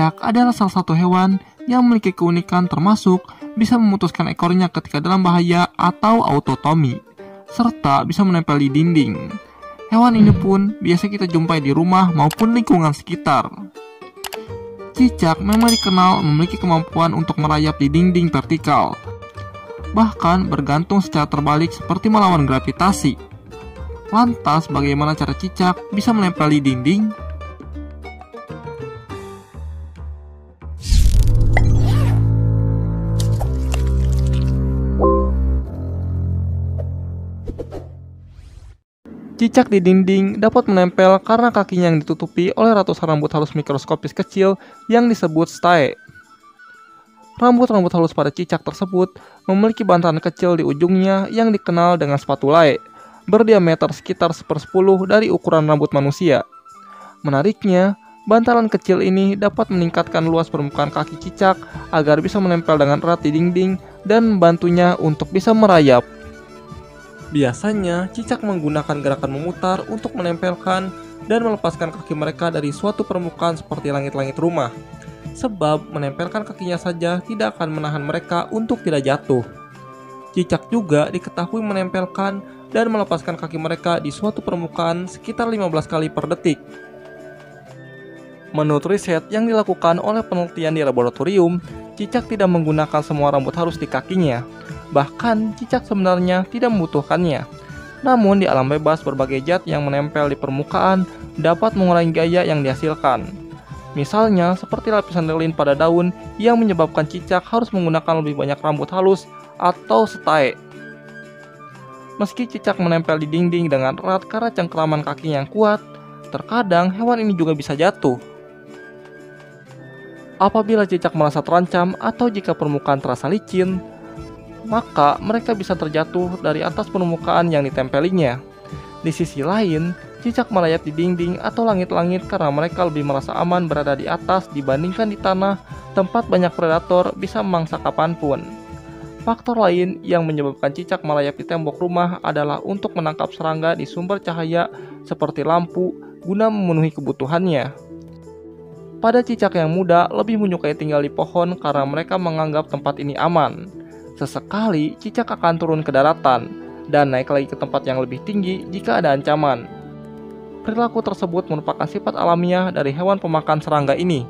Cicak adalah salah satu hewan yang memiliki keunikan termasuk bisa memutuskan ekornya ketika dalam bahaya atau autotomi, serta bisa menempel di dinding. Hewan ini pun biasa kita jumpai di rumah maupun lingkungan sekitar. Cicak memang dikenal memiliki kemampuan untuk merayap di dinding vertikal, bahkan bergantung secara terbalik seperti melawan gravitasi. Lantas, bagaimana cara cicak bisa menempel di dinding? Cicak di dinding dapat menempel karena kakinya yang ditutupi oleh ratusan rambut halus mikroskopis kecil yang disebut stae. Rambut-rambut halus pada cicak tersebut memiliki bantalan kecil di ujungnya yang dikenal dengan spatulae, berdiameter sekitar 1/10 dari ukuran rambut manusia. Menariknya, bantalan kecil ini dapat meningkatkan luas permukaan kaki cicak agar bisa menempel dengan erat di dinding dan membantunya untuk bisa merayap. Biasanya, cicak menggunakan gerakan memutar untuk menempelkan dan melepaskan kaki mereka dari suatu permukaan seperti langit-langit rumah. Sebab menempelkan kakinya saja tidak akan menahan mereka untuk tidak jatuh. Cicak juga diketahui menempelkan dan melepaskan kaki mereka di suatu permukaan sekitar 15 kali per detik. Menurut riset yang dilakukan oleh penelitian di laboratorium, cicak tidak menggunakan semua rambut halus di kakinya. Bahkan, cicak sebenarnya tidak membutuhkannya. Namun, di alam bebas, berbagai zat yang menempel di permukaan dapat mengurangi gaya yang dihasilkan. Misalnya, seperti lapisan lilin pada daun yang menyebabkan cicak harus menggunakan lebih banyak rambut halus atau stae. Meski cicak menempel di dinding dengan erat karena cengkraman kakinya yang kuat, terkadang hewan ini juga bisa jatuh. Apabila cicak merasa terancam atau jika permukaan terasa licin, maka mereka bisa terjatuh dari atas permukaan yang ditempelinya. Di sisi lain, cicak merayap di dinding atau langit-langit karena mereka lebih merasa aman berada di atas dibandingkan di tanah, tempat banyak predator bisa memangsa kapanpun. Faktor lain yang menyebabkan cicak merayap di tembok rumah adalah untuk menangkap serangga di sumber cahaya seperti lampu guna memenuhi kebutuhannya. Pada cicak yang muda lebih menyukai tinggal di pohon karena mereka menganggap tempat ini aman. Sesekali, cicak akan turun ke daratan dan naik lagi ke tempat yang lebih tinggi jika ada ancaman. Perilaku tersebut merupakan sifat alamiah dari hewan pemakan serangga ini.